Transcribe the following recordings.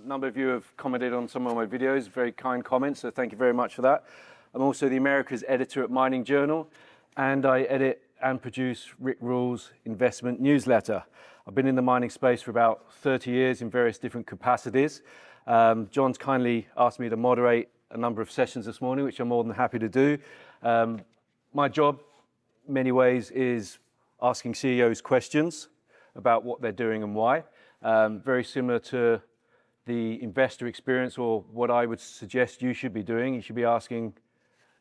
number of you have commented on some of my videos, very kind comments, so thank you very much for that. I'm also the Americas editor at Mining Journal, and I edit and produce Rick Rule's investment newsletter. I've been in the mining space for about 30 years in various different capacities. John's kindly asked me to moderate a number of sessions this morning, which I'm more than happy to do. My job, in many ways, is asking CEOs questions about what they're doing and why. Very similar to the investor experience, or what I would suggest you should be doing. You should be asking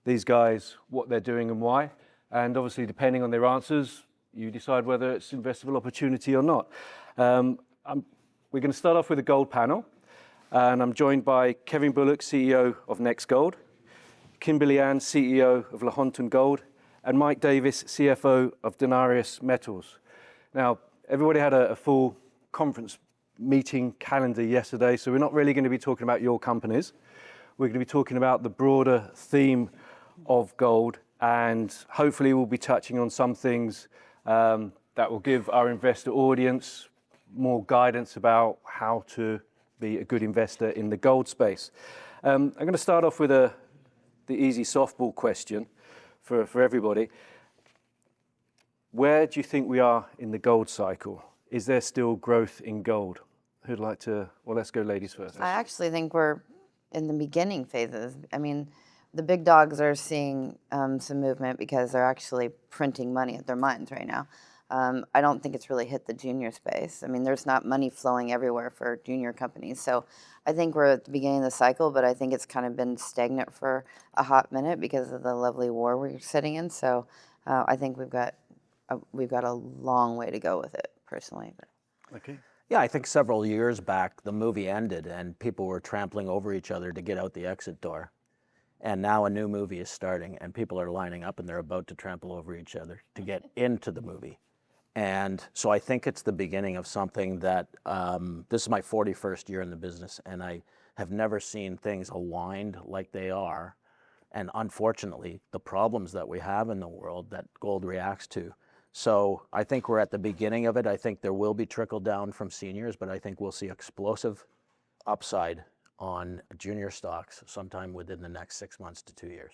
these guys what they're doing and why. And obviously, depending on their answers, you decide whether it's an investable opportunity or not. We're going to start off with a gold panel. And I'm joined by Kevin Bullock, CEO of NexGold, Kimberly Ann, CEO of Lahontan Gold, and Mike Davies, CFO of Denarius Metals. Now, everybody had a full conference meeting calendar yesterday, so we're not really going to be talking about your companies. We're going to be talking about the broader theme of gold, and hopefully we'll be touching on some things that will give our investor audience more guidance about how to be a good investor in the gold space. I'm going to start off with the easy softball question for everybody. Where do you think we are in the gold cycle? Is there still growth in gold? Who'd like to, well, let's go ladies first. I actually think we're in the beginning phases. I mean, the big dogs are seeing some movement because they're actually printing money at their mines right now. I don't think it's really hit the junior space. I mean, there's not money flowing everywhere for junior companies. So I think we're at the beginning of the cycle, but I think it's kind of been stagnant for a hot minute because of the lovely war we're sitting in. So I think we've got a long way to go with it, personally. Okay. Yeah, I think several years back, the movie ended and people were trampling over each other to get out the exit door. And now a new movie is starting and people are lining up and they're about to trample over each other to get into the movie. And so I think it's the beginning of something that, this is my 41st year in the business, and I have never seen things aligned like they are. And unfortunately, the problems that we have in the world that gold reacts to. So I think we're at the beginning of it. I think there will be trickle down from seniors, but I think we'll see explosive upside on junior stocks sometime within the next 6 months to 2 years.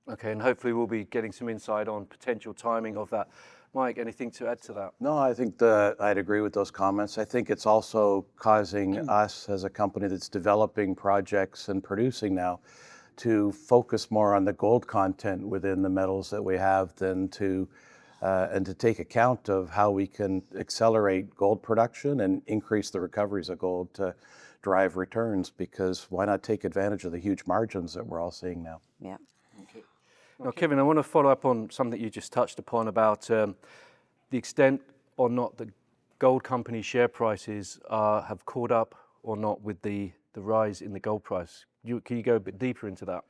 Okay, and hopefully we'll be getting some insight on potential timing of that. Mike, anything to add to that? No, I think I'd agree with those comments. I think it's also causing us as a company that's developing projects and producing now to focus more on the gold content within the metals that we have than to and to take account of how we can accelerate gold production and increase the recoveries of gold to drive returns, because why not take advantage of the huge margins that we're all seeing now? Yeah. Okay. Now, Kevin, I want to follow up on something you just touched upon about the extent or not that gold company share prices have caught up or not with the rise in the gold price. Can you go a bit deeper into that?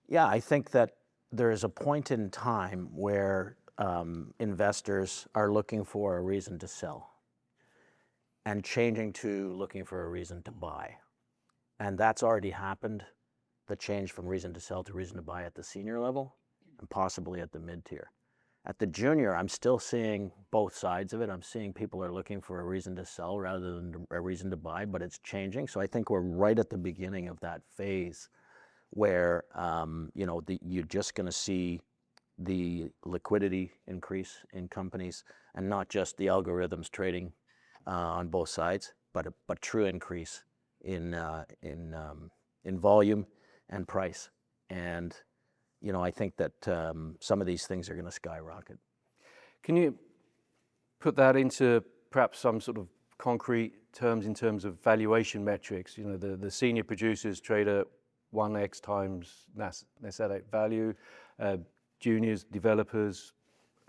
Yeah, I think that there is a point in time where investors are looking for a reason to sell and changing to looking for a reason to buy. And that's already happened, the change from reason to sell to reason to buy at the senior level and possibly at the mid-tier. At the junior, I'm still seeing both sides of it. I'm seeing people are looking for a reason to sell rather than a reason to buy, but it's changing. So I think we're right at the beginning of that phase where you're just going to see the liquidity increase in companies, and not just the algorithms trading on both sides, but true increase in volume and price. And I think that some of these things are going to skyrocket. Can you put that into perhaps some sort of concrete terms in terms of valuation metrics? The senior producers trade at 1x times net asset value. Juniors, developers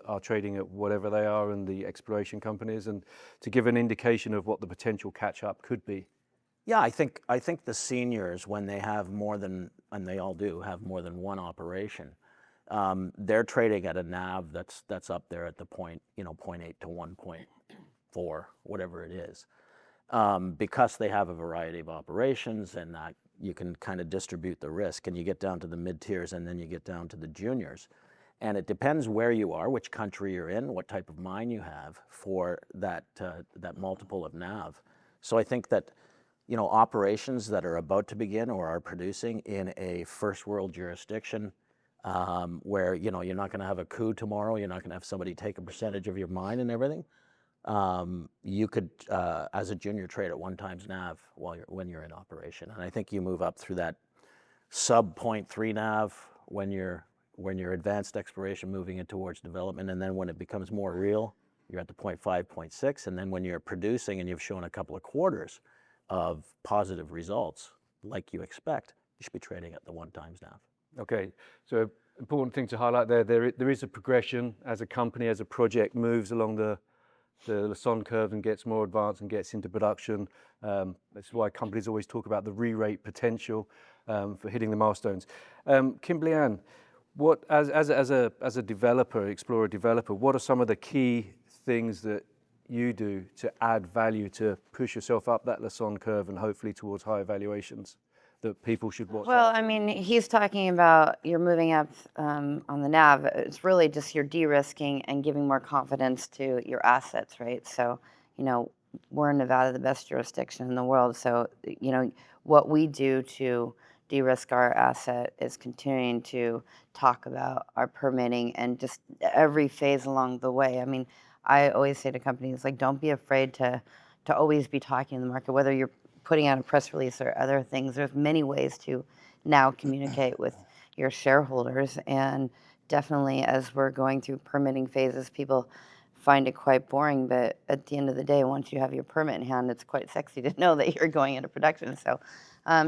are trading at whatever they are, and the exploration companies, and to give an indication of what the potential catch-up could be. Yeah, I think the seniors, when they have more than, and they all do have more than one operation, they're trading at a NAV that's up there at the 0.8 to 1.4, whatever it is, because they have a variety of operations, and that you can kind of distribute the risk, and you get down to the mid-tiers, and then you get down to the juniors. And it depends where you are, which country you're in, what type of mine you have for that multiple of NAV. So I think that operations that are about to begin or are producing in a first world jurisdiction, where you're not going to have a coup tomorrow. You're not going to have somebody take a percentage of your mine and everything. You could, as a junior, trade at 1 times NAV when you're in operation. And I think you move up through that sub 0.3 NAV when you're advanced exploration, moving it towards development, and then when it becomes more real, you're at the 0.5, 0.6, and then when you're producing and you've shown a couple of quarters of positive results, like you expect, you should be trading at the 1 times NAV. Okay, so important thing to highlight there is a progression as a company, as a project moves along the Lahontan curve and gets more advanced and gets into production. That's why companies always talk about the re-rate potential for hitting the milestones. Kimberly Ann, what as a developer, explorer developer, what are some of the key things that you do to add value to push yourself up that Lahontan curve and hopefully towards higher valuations that people should watch? Well, I mean, he's talking about you're moving up on the NAV. It's really just you're de-risking and giving more confidence to your assets, right? So, we're in Nevada, the best jurisdiction in the world. So, what we do to de-risk our asset is continuing to talk about our permitting and just every phase along the way. I mean, I always say to companies, like, don't be afraid to always be talking to the market, whether you're putting out a press release or other things. There's many ways to now communicate with your shareholders. And definitely as we're going through permitting phases, people find it quite boring. But at the end of the day, once you have your permit in hand, it's quite sexy to know that you're going into production. So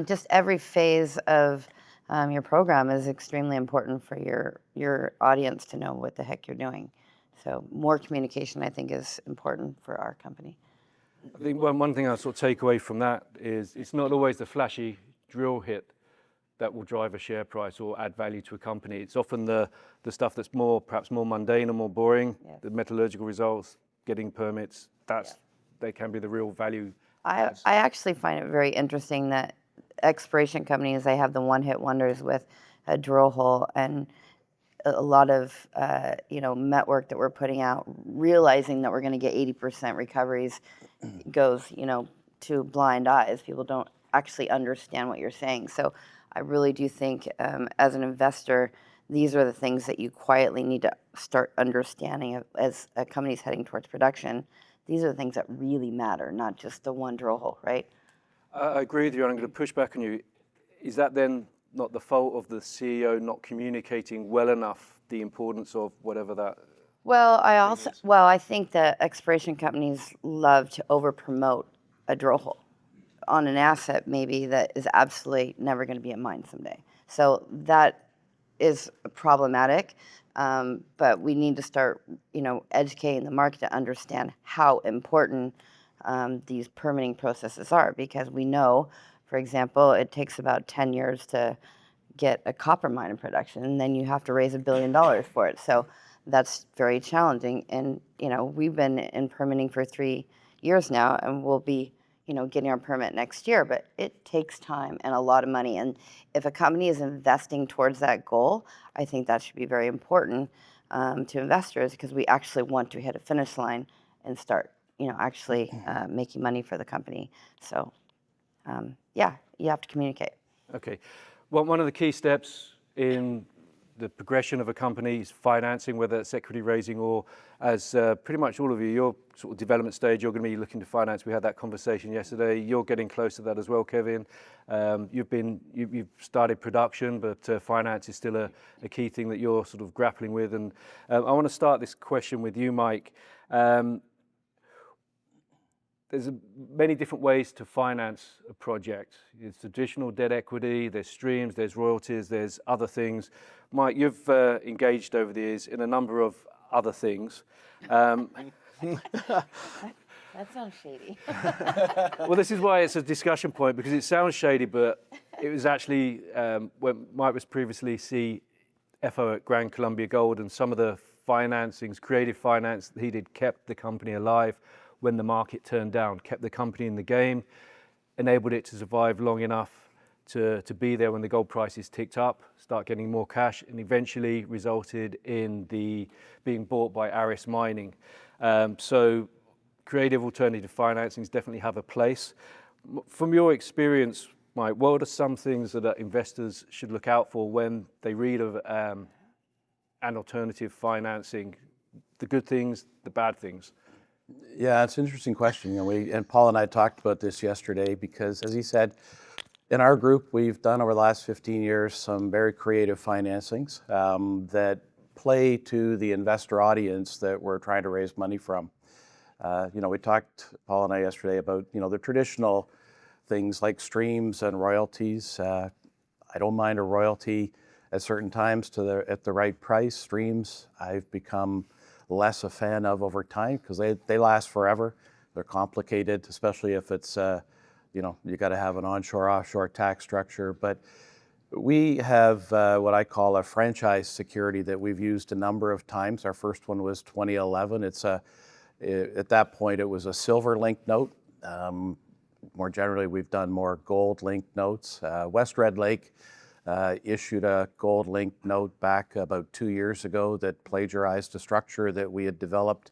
just every phase of your program is extremely important for your audience to know what the heck you're doing. So more communication, I think, is important for our company. I think one thing I sort of take away from that is it's not always the flashy drill hit that will drive a share price or add value to a company. It's often the stuff that's perhaps more mundane or more boring, the metallurgical results, getting permits, they can be the real value. I actually find it very interesting that exploration companies, they have the one-hit wonders with a drill hole, and a lot of met work that we're putting out, realizing that we're going to get 80% recoveries, goes to blind eyes. People don't actually understand what you're saying. So I really do think as an investor, these are the things that you quietly need to start understanding as a company's heading towards production. These are the things that really matter, not just the one drill hole, right? I agree with you, and I'm going to push back on you. Is that then not the fault of the CEO not communicating well enough the importance of whatever that? Well, I think that exploration companies love to over-promote a drill hole on an asset maybe that is absolutely never going to be a mine someday. So that is problematic, but we need to start, educating the market to understand how important these permitting processes are, because we know, for example, it takes about 10 years to get a copper mine in production, and then you have to raise $1 billion for it. So that's very challenging. And, we've been in permitting for 3 years now, and we'll be, getting our permit next year, but it takes time and a lot of money. And if a company is investing towards that goal, I think that should be very important to investors, because we actually want to hit a finish line and start, actually making money for the company. So, you have to communicate. Okay. Well, one of the key steps in the progression of a company is financing, whether it's equity raising or, as pretty much all of you, your sort of development stage, you're going to be looking to finance. We had that conversation yesterday. You're getting close to that as well, Kevin. You've started production, but finance is still a key thing that you're sort of grappling with. And I want to start this question with you, Mike. There's many different ways to finance a project. It's traditional debt equity, there's streams, there's royalties, there's other things. Mike, you've engaged over the years in a number of other things. That sounds shady. Well, this is why it's a discussion point, because it sounds shady, but it was actually when Mike was previously CFO at Grand Columbia Gold, and some of the financings, creative finance that he did, kept the company alive when the market turned down, kept the company in the game, enabled it to survive long enough to be there when the gold prices ticked up, start getting more cash, and eventually resulted in being bought by Aris Mining. So creative alternative financings definitely have a place. From your experience, Mike, what are some things that investors should look out for when they read of an alternative financing? The good things, the bad things. Yeah, it's an interesting question. You know, and Paul and I talked about this yesterday because, as he said, in our group, we've done over the last 15 years some very creative financings that play to the investor audience that we're trying to raise money from. You know, we talked, Paul and I, yesterday about, you know, the traditional things like streams and royalties. I don't mind a royalty at certain times at the right price. Streams, I've become less a fan of over time because they last forever. They're complicated, especially if it's, you know, you got to have an onshore, offshore tax structure. But we have what I call a franchise security that we've used a number of times. Our first one was 2011. At that point, it was a silver-linked note. More generally, we've done more gold-linked notes. West Red Lake issued a gold-linked note back about 2 years ago that plagiarized a structure that we had developed.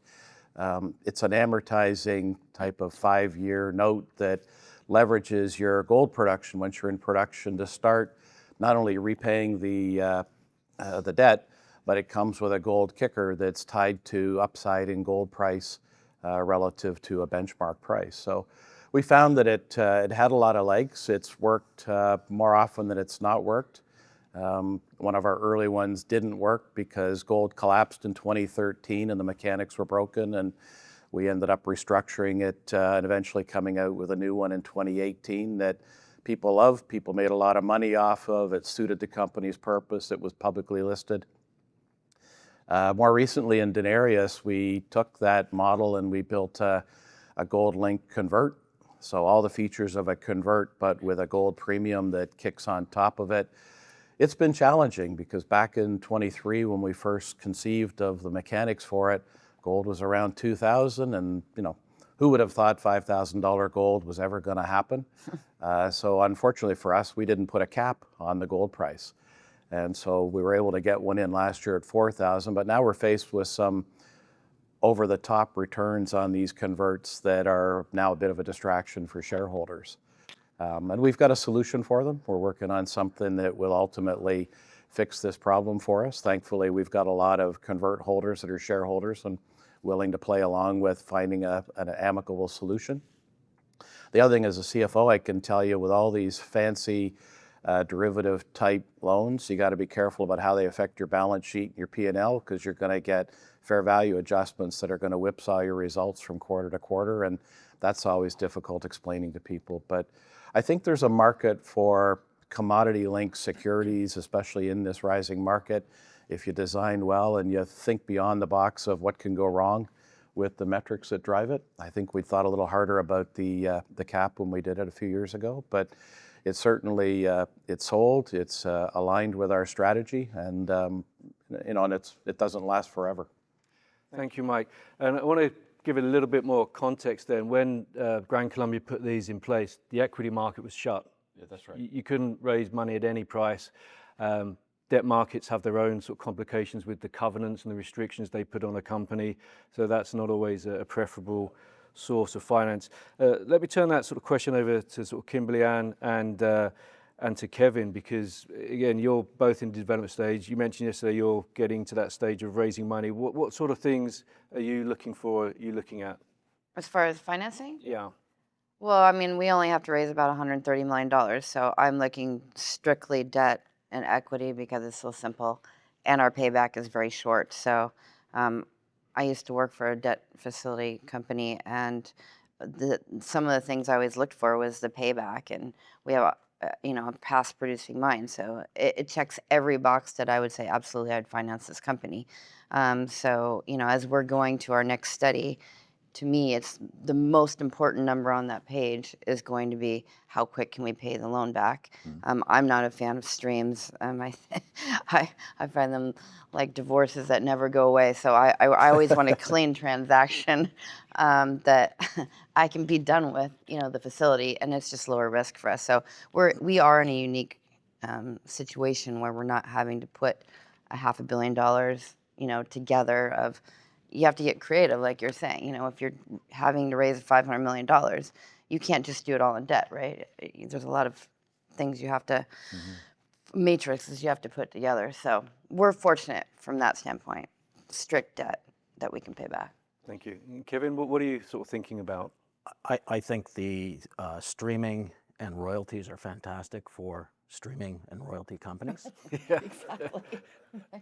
It's an amortizing type of 5-year note that leverages your gold production once you're in production to start not only repaying the debt, but it comes with a gold kicker that's tied to upside in gold price relative to a benchmark price. So we found that it had a lot of legs. It's worked more often than it's not worked. One of our early ones didn't work because gold collapsed in 2013 and the mechanics were broken, and we ended up restructuring it and eventually coming out with a new one in 2018 that people loved. People made a lot of money off of. It suited the company's purpose. It was publicly listed. More recently in Denarius, we took that model and we built a gold-linked convert. So all the features of a convert, but with a gold premium that kicks on top of it. It's been challenging because back in 23, when we first conceived of the mechanics for it, gold was around 2,000, and you know, who would have thought $5,000 gold was ever going to happen? So unfortunately for us, we didn't put a cap on the gold price. And so we were able to get one in last year at 4,000, but now we're faced with some over-the-top returns on these converts that are now a bit of a distraction for shareholders. And we've got a solution for them. We're working on something that will ultimately fix this problem for us. Thankfully, we've got a lot of convert holders that are shareholders and willing to play along with finding an amicable solution. The other thing as a CFO, I can tell you with all these fancy derivative type loans, you got to be careful about how they affect your balance sheet and your P&L because you're going to get fair value adjustments that are going to whipsaw your results from quarter to quarter, and that's always difficult explaining to people. But I think there's a market for commodity-linked securities, especially in this rising market. If you design well and you think beyond the box of what can go wrong with the metrics that drive it. I think we thought a little harder about the cap when we did it a few years ago, but it's certainly it's sold. It's aligned with our strategy, and you know, and it doesn't last forever. Thank you, Mike. And I want to give it a little bit more context then. When Gran Colombia put these in place, the equity market was shut. Yeah, that's right. You couldn't raise money at any price. Debt markets have their own sort of complications with the covenants and the restrictions they put on a company. So that's not always a preferable source of finance. Let me turn that sort of question over to sort of Kimberly Ann and to Kevin, because again, you're both in the development stage. You mentioned yesterday you're getting to that stage of raising money. What sort of things are you looking for? Are you looking at? As far as financing? Yeah. Well, I mean, we only have to raise about $130 million, so I'm looking strictly debt and equity because it's so simple, and our payback is very short. So I used to work for a debt facility company, and some of the things I always looked for was the payback, and we have a past producing mine, so it checks every box that I would say absolutely I'd finance this company. So as we're going to our next study, to me, it's the most important number on that page is going to be how quick can we pay the loan back. I'm not a fan of streams. I find them like divorces that never go away. So I always want a clean transaction that I can be done with, the facility, and it's just lower risk for us. So we are in a unique situation where we're not having to put $500 million, together of. You have to get creative, like you're saying. If you're having to raise $500 million, you can't just do it all in debt, right? There's a lot of things you have to, matrices you have to put together. So we're fortunate from that standpoint, strict debt that we can pay back. Thank you. And Kevin, what are you sort of thinking about? I think the streaming and royalties are fantastic for streaming and royalty companies.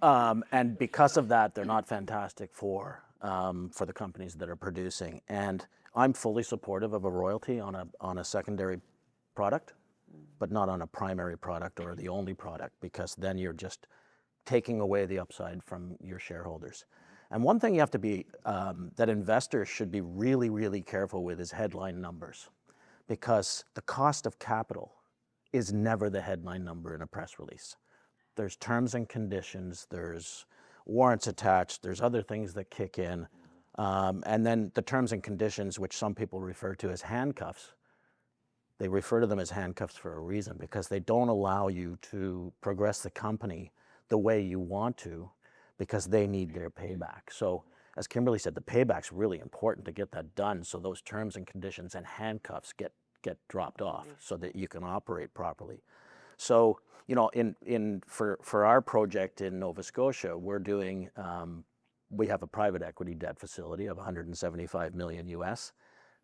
And because of that, they're not fantastic for the companies that are producing. And I'm fully supportive of a royalty on a secondary product, but not on a primary product or the only product, because then you're just taking away the upside from your shareholders. And one thing you have to be, that investors should be really, really careful with is headline numbers, because the cost of capital is never the headline number in a press release. There's terms and conditions, there's warrants attached, there's other things that kick in, and then the terms and conditions, which some people refer to as handcuffs, they refer to them as handcuffs for a reason, because they don't allow you to progress the company the way you want to, because they need their payback. So as Kimberly said, the payback's really important to get that done, so those terms and conditions and handcuffs get dropped off so that you can operate properly. So, you know, for our project in Nova Scotia, we're doing, we have a private equity debt facility of $175 million US.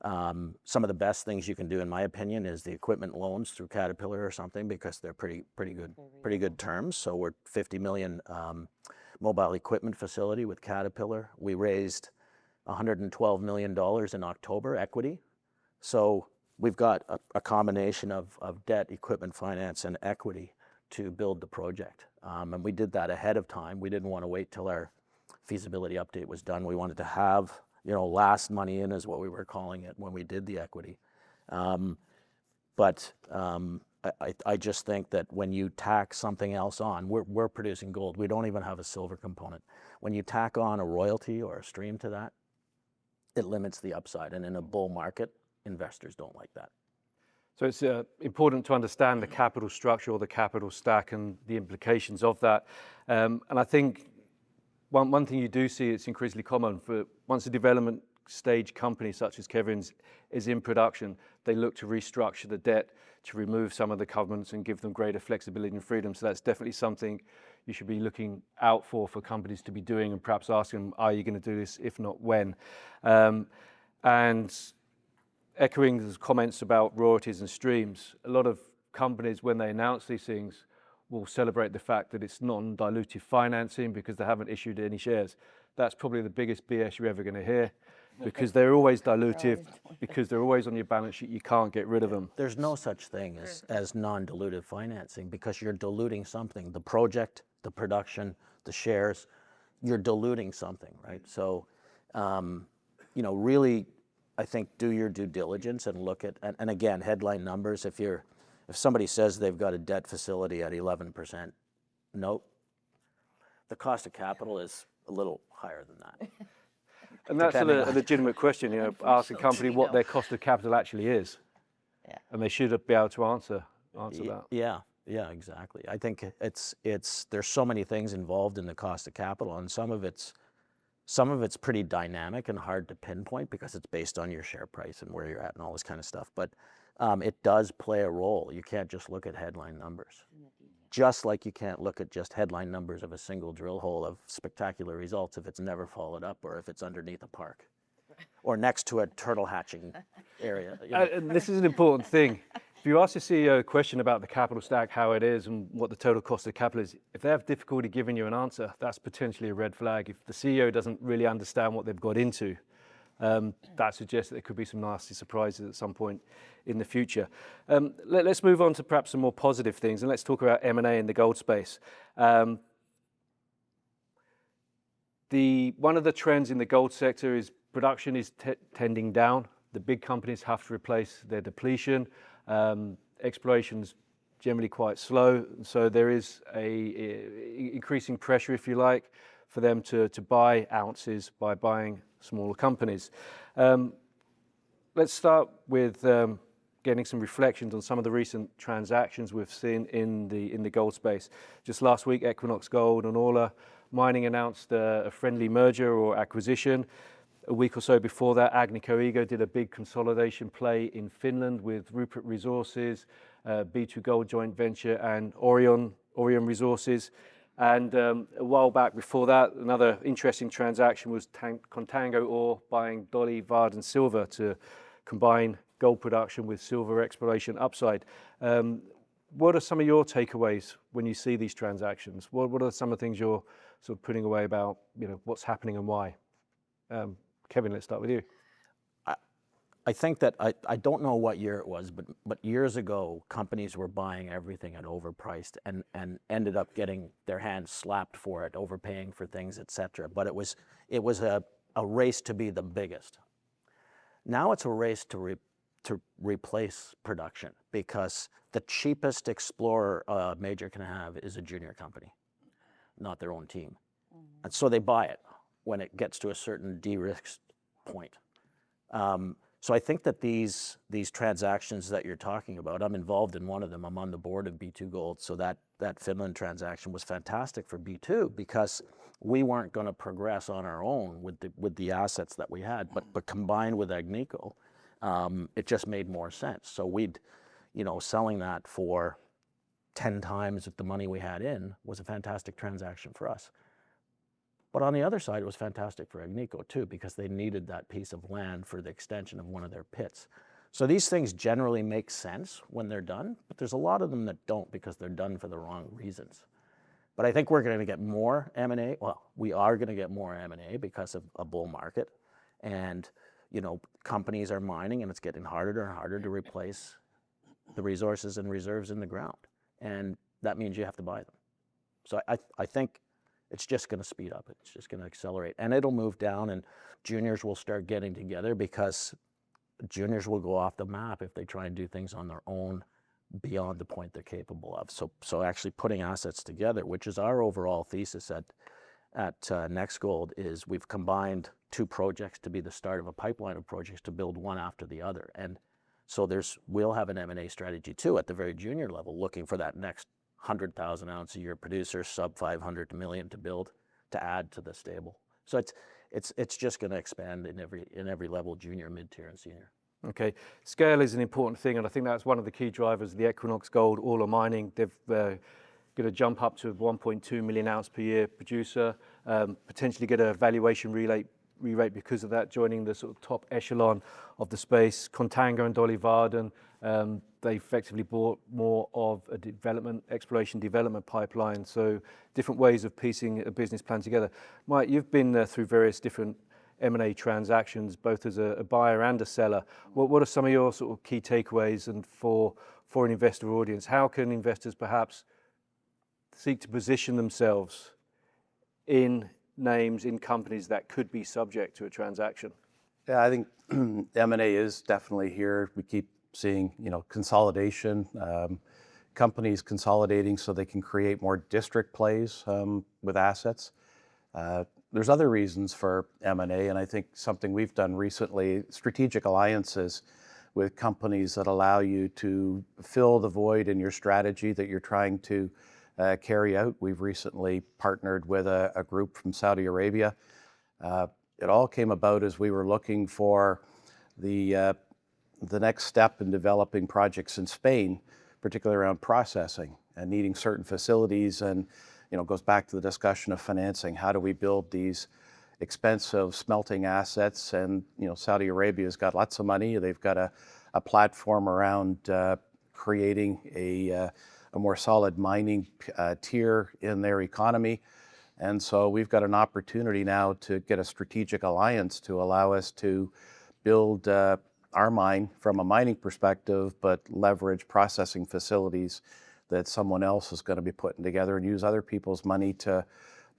Some of the best things you can do, in my opinion, is the equipment loans through Caterpillar or something, because they're pretty good terms. So we're $50 million mobile equipment facility with Caterpillar. We raised $112 million in October equity. So we've got a combination of debt, equipment finance, and equity to build the project. And we did that ahead of time. We didn't want to wait till our feasibility update was done. We wanted to have, you know, last money in is what we were calling it when we did the equity. But I just think that when you tack something else on, we're producing gold. We don't even have a silver component. When you tack on a royalty or a stream to that, it limits the upside. And in a bull market, investors don't like that. So it's important to understand the capital structure or the capital stack and the implications of that. And I think one thing you do see, it's increasingly common for once a development stage company such as Kevin's is in production, they look to restructure the debt to remove some of the covenants and give them greater flexibility and freedom. So that's definitely something you should be looking out for companies to be doing, and perhaps asking them, are you going to do this? If not, when? And echoing the comments about royalties and streams, a lot of companies, when they announce these things, will celebrate the fact that it's non-dilutive financing because they haven't issued any shares. That's probably the biggest BS you're ever going to hear, because they're always dilutive, because they're always on your balance sheet. You can't get rid of them. There's no such thing as non-dilutive financing, because you're diluting something. The project, the production, the shares, you're diluting something, right? So, you know, really, I think do your due diligence and look at, and again, headline numbers. If somebody says they've got a debt facility at 11% note, the cost of capital is a little higher than that. And that's a legitimate question, you know, ask a company what their cost of capital actually is. Yeah. And they should be able to answer that. Yeah, exactly. I think there's so many things involved in the cost of capital, and some of it's pretty dynamic and hard to pinpoint because it's based on your share price and where you're at and all this kind of stuff. But it does play a role. You can't just look at headline numbers. Just like you can't look at just headline numbers of a single drill hole of spectacular results if it's never followed up, or if it's underneath a park or next to a turtle hatching area. You know. And this is an important thing. If you ask the CEO a question about the capital stack, how it is and what the total cost of capital is, if they have difficulty giving you an answer, that's potentially a red flag. If the CEO doesn't really understand what they've got into, that suggests that there could be some nasty surprises at some point in the future. Let's move on to perhaps some more positive things, and let's talk about M&A in the gold space. One of the trends in the gold sector is production is tending down. The big companies have to replace their depletion. Exploration's generally quite slow, so there is increasing pressure, if you like, for them to buy ounces by buying smaller companies. Let's start with getting some reflections on some of the recent transactions we've seen in the gold space. Just last week, Equinox Gold and Orla Mining announced a friendly merger or acquisition. a week or so before that, Agnico Eagle did a big consolidation play in Finland with Rupert Resources, B2 Gold joint venture, and Orion Resources. And a while back before that, another interesting transaction was Contango Ore buying Dolly Varden Silver to combine gold production with silver exploration upside. What are some of your takeaways when you see these transactions? What are some of the things you're sort of putting away about, what's happening and why? Kevin, let's start with you. I think that I don't know what year it was, but years ago, companies were buying everything at overpriced and ended up getting their hands slapped for it, overpaying for things, et cetera. But it was a race to be the biggest. Now it's a race to replace production, because the cheapest explorer a major can have is a junior company, not their own team. And so they buy it when it gets to a certain de-risk point. So I think that these transactions that you're talking about, I'm involved in one of them. I'm on the board of B2 Gold. So that Finland transaction was fantastic for B2, because we weren't going to progress on our own with the assets that we had, but combined with Agnico, it just made more sense. So selling that for 10 times the money we had in was a fantastic transaction for us. But on the other side, it was fantastic for Agnico too, because they needed that piece of land for the extension of one of their pits. So these things generally make sense when they're done, but there's a lot of them that don't, because they're done for the wrong reasons. But I think we're going to get more M&A. Well, we are going to get more M&A because of a bull market. And, companies are mining, and it's getting harder and harder to replace the resources and reserves in the ground. And that means you have to buy them. So I think it's just going to speed up. It's just going to accelerate. And it'll move down, and juniors will start getting together, because juniors will go off the map if they try and do things on their own beyond the point they're capable of. So actually putting assets together, which is our overall thesis at NexGold, is we've combined two projects to be the start of a pipeline of projects to build one after the other. And so we'll have an M&A strategy too at the very junior level, looking for that next 100,000 ounce a year producer, sub 500 million to build, to add to the stable. So it's just going to expand in every level, junior, mid-tier, and senior. Okay, scale is an important thing, and I think that's one of the key drivers of the Equinox Gold All or Mining. They've going to jump up to 1.2 million ounce per year producer, potentially get a valuation re-rate because of that, joining the sort of top echelon of the space. Contango and Dolly Varden, they effectively bought more of a exploration development pipeline. So different ways of piecing a business plan together. Mike, you've been through various different M&A transactions, both as a buyer and a seller. What are some of your sort of key takeaways, and for an investor audience, how can investors perhaps seek to position themselves in names, in companies that could be subject to a transaction? Yeah, I think M&A is definitely here. We keep seeing, consolidation, companies consolidating so they can create more district plays with assets. There's other reasons for M&A, and I think something we've done recently, strategic alliances with companies that allow you to fill the void in your strategy that you're trying to carry out. We've recently partnered with a group from Saudi Arabia. It all came about as we were looking for the next step in developing projects in Spain, particularly around processing and needing certain facilities. And it goes back to the discussion of financing. How do we build these expensive smelting assets? And Saudi Arabia's got lots of money. They've got a platform around creating a more solid mining tier in their economy. And so we've got an opportunity now to get a strategic alliance to allow us to build our mine from a mining perspective, but leverage processing facilities that someone else is going to be putting together, and use other people's money to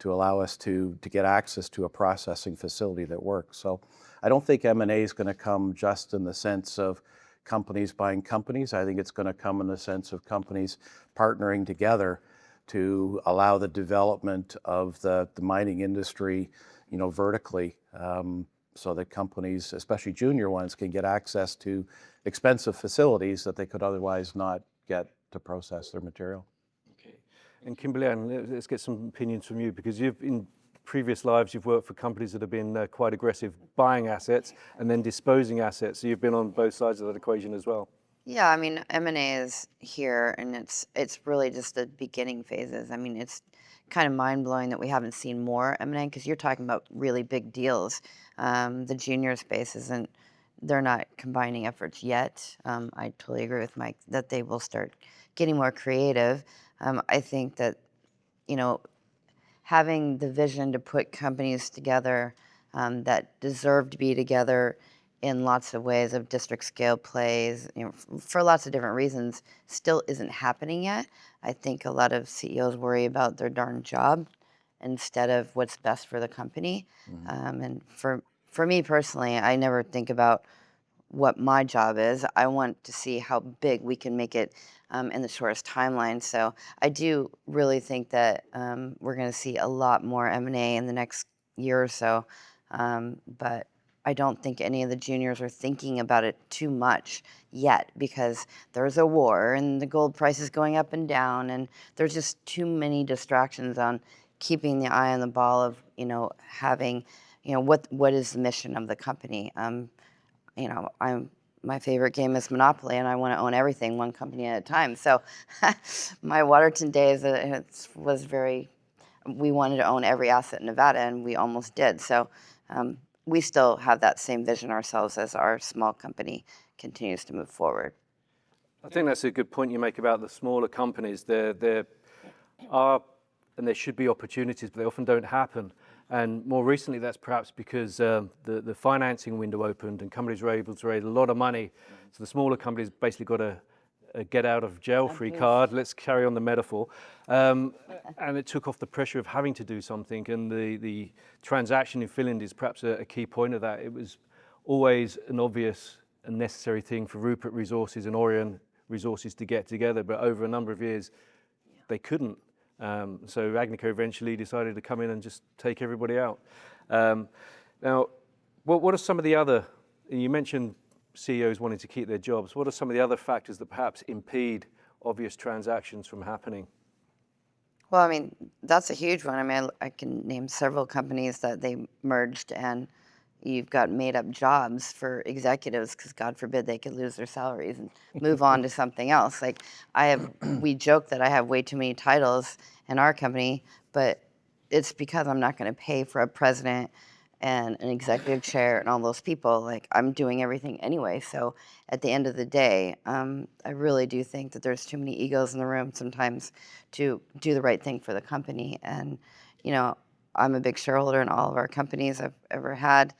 allow us to get access to a processing facility that works. So I don't think M&A is going to come just in the sense of companies buying companies. I think it's going to come in the sense of companies partnering together to allow the development of the mining industry, vertically, so that companies, especially junior ones, can get access to expensive facilities that they could otherwise not get to process their material. Okay. And Kimberly Ann, let's get some opinions from you, because you've previous lives you've worked for companies that have been quite aggressive buying assets and then disposing assets. So you've been on both sides of that equation as well. Yeah, I mean, M&A is here, and it's really just the beginning phases. I mean, it's kind of mind-blowing that we haven't seen more M&A, because you're talking about really big deals. The junior space isn't, they're not combining efforts yet. I totally agree with Mike that they will start getting more creative. I think that, you know, having the vision to put companies together that deserve to be together in lots of ways of district scale plays, you know, for lots of different reasons, still isn't happening yet. I think a lot of CEOs worry about their darn job instead of what's best for the company. And for me personally, I never think about what my job is. I want to see how big we can make it in the shortest timeline. So I do really think that we're going to see a lot more M&A in the next year or so. But I don't think any of the juniors are thinking about it too much yet, because there's a war and the gold price is going up and down, and there's just too many distractions on keeping the eye on the ball of, you know, having, you know, what is the mission of the company. You know, my favorite game is Monopoly, and I want to own everything one company at a time. So my Waterton days was very, we wanted to own every asset in Nevada, and we almost did. So we still have that same vision ourselves as our small company continues to move forward. I think that's a good point you make about the smaller companies. There are, and there should be opportunities, but they often don't happen. And more recently, that's perhaps because the financing window opened and companies were able to raise a lot of money. So the smaller companies basically got a get out of jail free card. Let's carry on the metaphor. And it took off the pressure of having to do something. And the transaction in Finland is perhaps a key point of that. It was always an obvious and necessary thing for Rupert Resources and Orion Resources to get together. But over a number of years, they couldn't. So Agnico eventually decided to come in and just take everybody out. Now, what are some of the other, you mentioned CEOs wanting to keep their jobs, what are some of the other factors that perhaps impede obvious transactions from happening? Well, I mean, that's a huge one. I mean, I can name several companies that they merged, and you've got made up jobs for executives because God forbid they could lose their salaries and move on to something else. Like we joke that I have way too many titles in our company, but it's because I'm not going to pay for a president and an executive chair and all those people. Like, I'm doing everything anyway. So at the end of the day, I really do think that there's too many egos in the room sometimes to do the right thing for the company. And, you know, I'm a big shareholder in all of our companies I've ever had,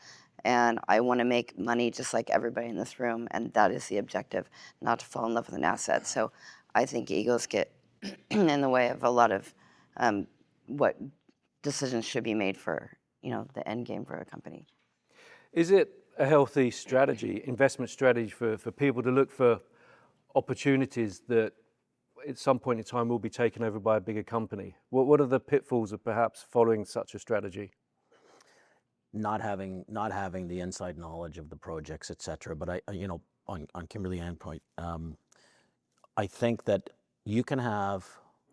and I want to make money just like everybody in this room, and that is the objective, not to fall in love with an asset. So I think egos get in the way of a lot of what decisions should be made for, you know, the end game for a company. Is it a healthy strategy, investment strategy for people to look for opportunities that at some point in time will be taken over by a bigger company? What are the pitfalls of perhaps following such a strategy? Not having the inside knowledge of the projects, et cetera. But you know, on Kimberly Ann point, I think that you can have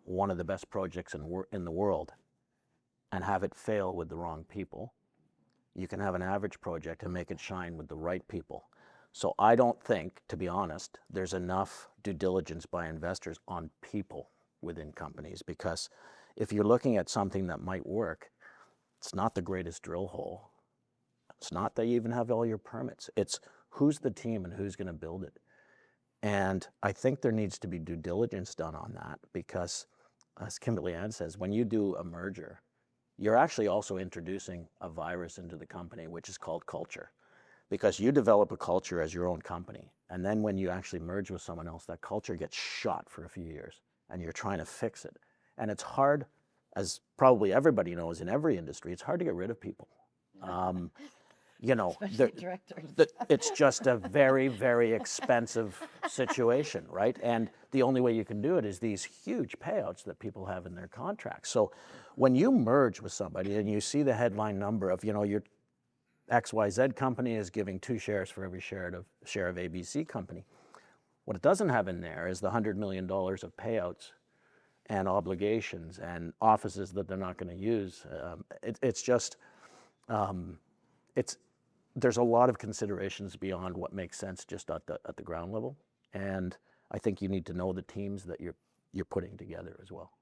one of the best projects in the world and have it fail with the wrong people. You can have an average project and make it shine with the right people. So I don't think, to be honest, there's enough due diligence by investors on people within companies, because if you're looking at something that might work, it's not the greatest drill hole. It's not that you even have all your permits. It's who's the team and who's going to build it. And I think there needs to be due diligence done on that, because as Kimberly Ann says, when you do a merger, you're actually also introducing a virus into the company, which is called culture. Because you develop a culture as your own company, and then when you actually merge with someone else, that culture gets shot for a few years, and you're trying to fix it. And it's hard, as probably everybody knows in every industry, it's hard to get rid of people. You know, it's just a very, very expensive situation, right? And the only way you can do it is these huge payouts that people have in their contracts. So when you merge with somebody and you see the headline number of, you know, your XYZ company is giving 2 shares for every share of ABC company. What it doesn't have in there is the $100 million of payouts and obligations and offices that they're not going to use. It's just, there's a lot of considerations beyond what makes sense just at the ground level. And I think you need to know the teams that you're putting together as well.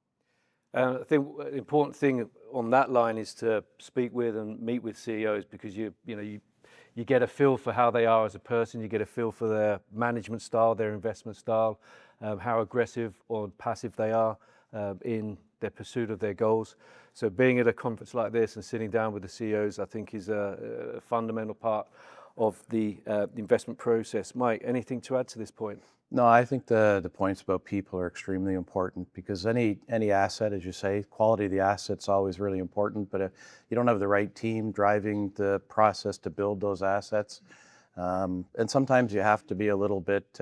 I think an important thing on that line is to speak with and meet with CEOs, because you get a feel for how they are as a person, you get a feel for their management style, their investment style, how aggressive or passive they are in their pursuit of their goals. So being at a conference like this and sitting down with the CEOs, I think is a fundamental part of the investment process. Mike, anything to add to this point? No, I think the points about people are extremely important, because any asset, as you say, quality of the asset's always really important, but if you don't have the right team driving the process to build those assets, and sometimes you have to be a little bit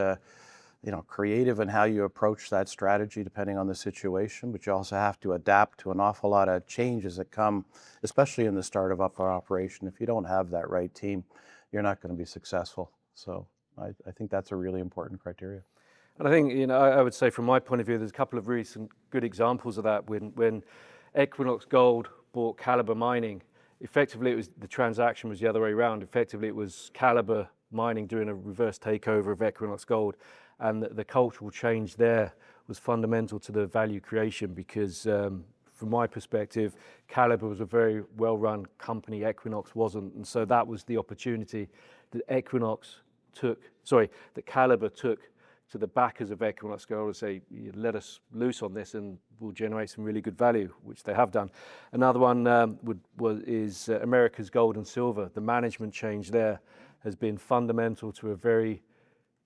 creative in how you approach that strategy depending on the situation, but you also have to adapt to an awful lot of changes that come, especially in the start of an operation. If you don't have that right team, you're not going to be successful. So I think that's a really important criteria. And I think, I would say from my point of view, there's a couple of recent good examples of that. When Equinox Gold bought Calibre Mining, effectively the transaction was the other way around. Effectively it was Calibre Mining doing a reverse takeover of Equinox Gold, and the cultural change there was fundamental to the value creation, because from my perspective, Calibre was a very well-run company, Equinox wasn't, and so that was the opportunity that Calibre took to the backers of Equinox Gold to say, let us loose on this and we'll generate some really good value, which they have done. Another one is America's Gold and Silver. The management change there has been fundamental to a very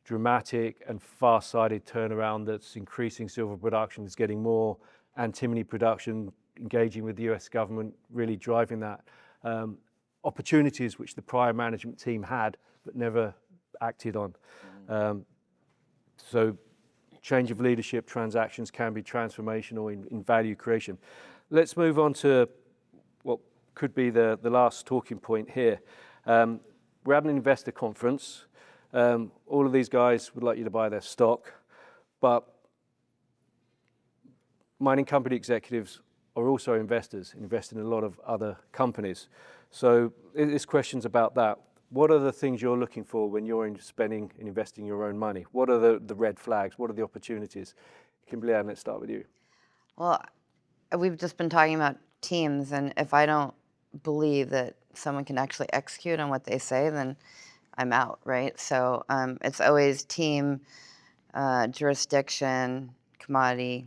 dramatic and far-sighted turnaround that's increasing silver production, is getting more antimony production, engaging with the US government, really driving that. Opportunities which the prior management team had but never acted on. So change of leadership transactions can be transformational in value creation. Let's move on to what could be the last talking point here. We're having an investor conference. All of these guys would like you to buy their stock, but mining company executives are also investors, invest in a lot of other companies. So this question's about that. What are the things you're looking for when you're spending and investing your own money? What are the red flags? What are the opportunities? Kimberly Ann, let's start with you. Well, we've just been talking about teams, and if I don't believe that someone can actually execute on what they say, then I'm out, right? So it's always team, jurisdiction, commodity.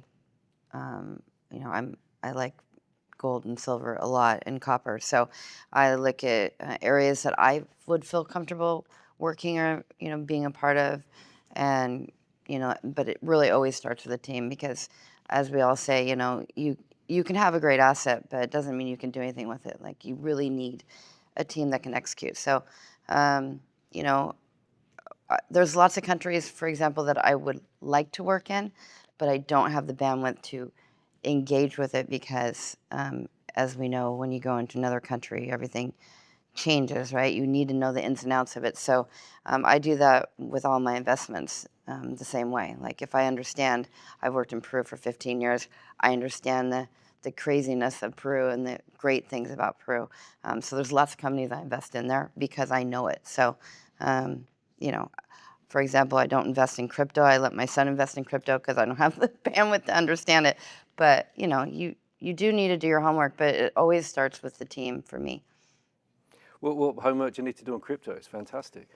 I like gold and silver a lot, and copper. So I look at areas that I would feel comfortable working or being a part of, and but it really always starts with a team, because as we all say, you can have a great asset, but it doesn't mean you can do anything with it. Like, you really need a team that can execute. So there's lots of countries, for example, that I would like to work in, but I don't have the bandwidth to engage with it, because as we know, when you go into another country, everything changes, right? You need to know the ins and outs of it. So I do that with all my investments the same way. Like, if I understand, I've worked in Peru for 15 years, I understand the craziness of Peru and the great things about Peru. So there's lots of companies I invest in there because I know it. So, for example, I don't invest in crypto. I let my son invest in crypto because I don't have the bandwidth to understand it. But, you do need to do your homework, but it always starts with the team for me. What homework do you need to do on crypto? It's fantastic.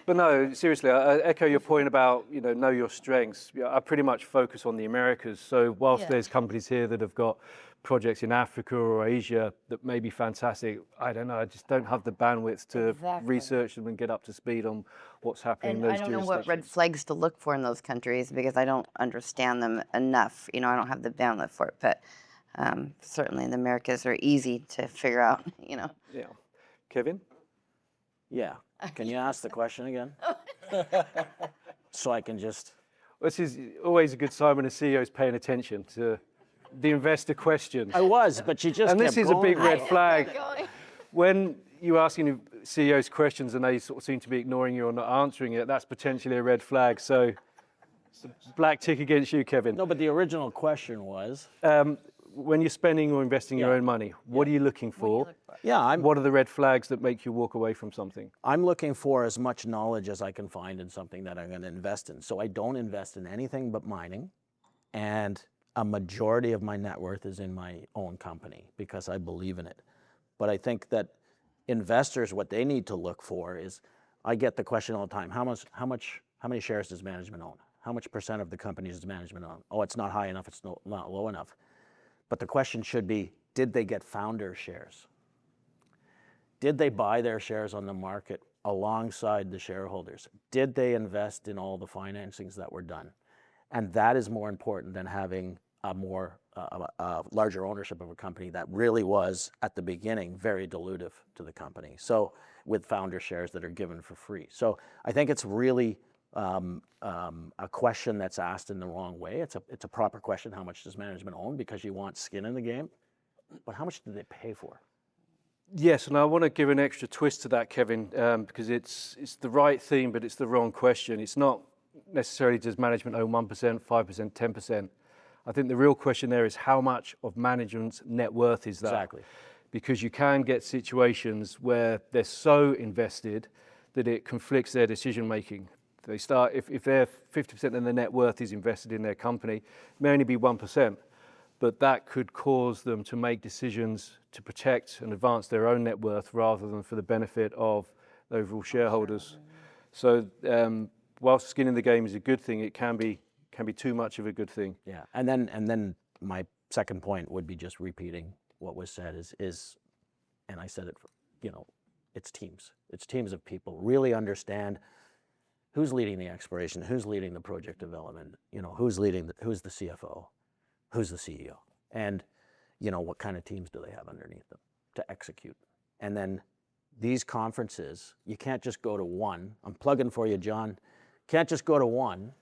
But no, seriously, I echo your point about, know your strengths. I pretty much focus on the Americas. So whilst there's companies here that have got projects in Africa or Asia that may be fantastic, I don't know, I just don't have the bandwidth to research them and get up to speed on what's happening in those jurisdictions. I don't know what red flags to look for in those countries, because I don't understand them enough. I don't have the bandwidth for it, but certainly the Americas are easy to figure out, Yeah. Kevin? Yeah. Can you ask the question again? So I can just... This is always a good sign when a CEO is paying attention to the investor question. I was, but you just And this kept is a going. big red flag. When you're asking CEOs questions and they sort of seem to be ignoring you or not answering it, that's potentially a red flag. So Black tick against you, Kevin. No, but the original question was, When you're spending or investing your own money, what are you looking for? yeah, What are the red flags that make you walk away from something? I'm looking for as much knowledge as I can find in something that I'm going to invest in. So I don't invest in anything but mining, and a majority of my net worth is in my own company because I believe in it. But I think that investors, what they need to look for is, I get the question all the time, how many shares does management own? How much percent of the company does management own? Oh, it's not high enough, it's not low enough. But the question should be, did they get founder shares? Did they buy their shares on the market alongside the shareholders? Did they invest in all the financings that were done? And that is more important than having a larger ownership of a company that really was, at the beginning, very dilutive to the company. So with founder shares that are given for free. So I think it's really a question that's asked in the wrong way. It's a proper question, how much does management own? Because you want skin in the game. But how much do they pay for? Yes, and I want to give an extra twist to that, Kevin, because it's the right theme, but it's the wrong question. It's not necessarily does management own 1%, 5%, 10%. I think the real question there is how much of management's net worth is that? Exactly. Because you can get situations where they're so invested that it conflicts their decision making. They start, if they're 50% of their net worth is invested in their company, it may only be 1%, but that could cause them to make decisions to protect and advance their own net worth rather than for the benefit of the overall shareholders. So whilst skin in the game is a good thing, it can be too much of a good thing. Yeah, and then my second point would be just repeating what was said is, and I said it, it's teams. It's teams of people. Really understand who's leading the exploration, who's leading the project development, who's the CFO, who's the CEO, and what kind of teams do they have underneath them to execute. And then these conferences, you can't just go to one. I'm plugging for you, John. Can't just go to one,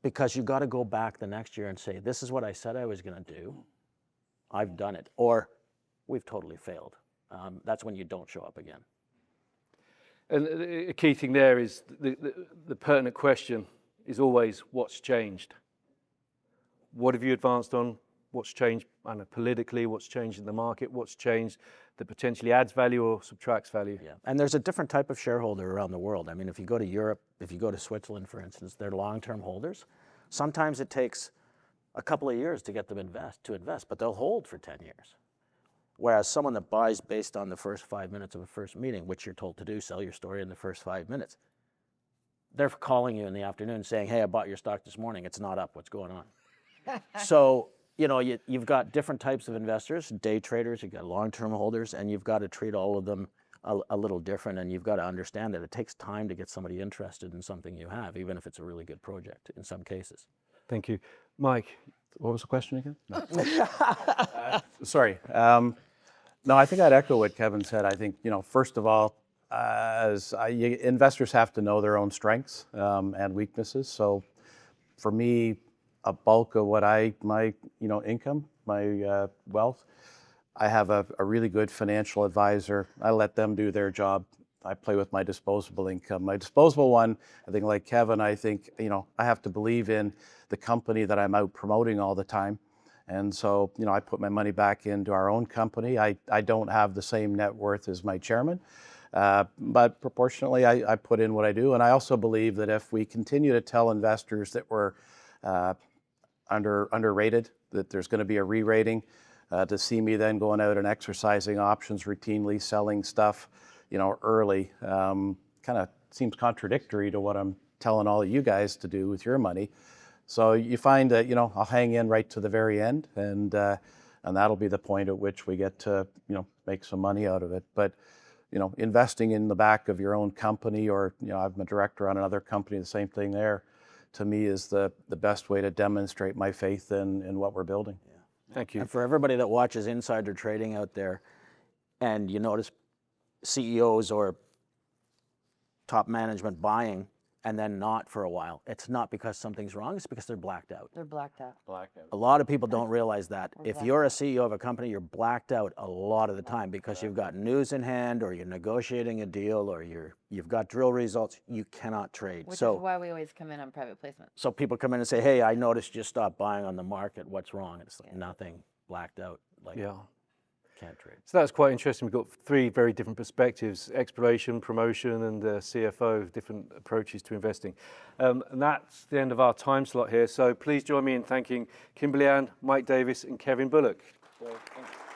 because you got to go back the next year and say, this is what I said I was going to do. I've done it. Or we've totally failed. That's when you don't show up again. And the key thing there is the pertinent question is always what's changed? What have you advanced on? What's changed politically? What's changed in the market? What's changed that potentially adds value or subtracts value? Yeah, and there's a different type of shareholder around the world. I mean, if you go to Europe, if you go to Switzerland, for instance, they're long-term holders. Sometimes it takes a couple of years to get them to invest, but they'll hold for 10 years. Whereas someone that buys based on the first 5 minutes of a first meeting, which you're told to do, sell your story in the first 5 minutes, they're calling you in the afternoon saying, hey, I bought your stock this morning. It's not up. What's going on? So, you've got different types of investors, day traders, you've got long-term holders, and you've got to treat all of them a little different, and you've got to understand that it takes time to get somebody interested in something you have, even if it's a really good project in some cases. Thank you. Mike, what was the question again? No. Sorry. No, I think I'd echo what Kevin said. I think, first of all, investors have to know their own strengths and weaknesses. So for me, a bulk of what my income, my wealth, I have a really good financial advisor. I let them do their job. I play with my disposable income. My disposable one, I think like Kevin, I have to believe in the company that I'm out promoting all the time. And so, I put my money back into our own company. I don't have the same net worth as my chairman, but proportionately, I put in what I do. And I also believe that if we continue to tell investors that we're underrated, that there's going to be a re-rating, to see me then going out and exercising options routinely, selling stuff, early, kind of seems contradictory to what I'm telling all of you guys to do with your money. So you find that, I'll hang in right to the very end, and that'll be the point at which we get to, make some money out of it. But, investing in the back of your own company, or, I'm a director on another company, the same thing there, to me is the best way to demonstrate my faith in what we're building. Yeah. Thank you. And for everybody that watches insider trading out there, and you notice CEOs or top management buying, and then not for a while, it's not because something's wrong, it's because they're blacked out. They're blacked out. A lot of people don't realize that. If you're a CEO of a company, you're blacked out a lot of the time because you've got news in hand, or you're negotiating a deal, or you've got drill results. You cannot trade. Which is why we always come in on private placement. So people come in and say, hey, I noticed you stopped buying on the market. What's wrong? It's like nothing, blacked out. Like, Yeah. can't trade. So that's quite interesting. We've got three very different perspectives: exploration, promotion, and CFO, different approaches to investing. And that's the end of our time slot here. So please join me in thanking Kimberly Ann, Mike Davies, and Kevin Bullock. So, thank you.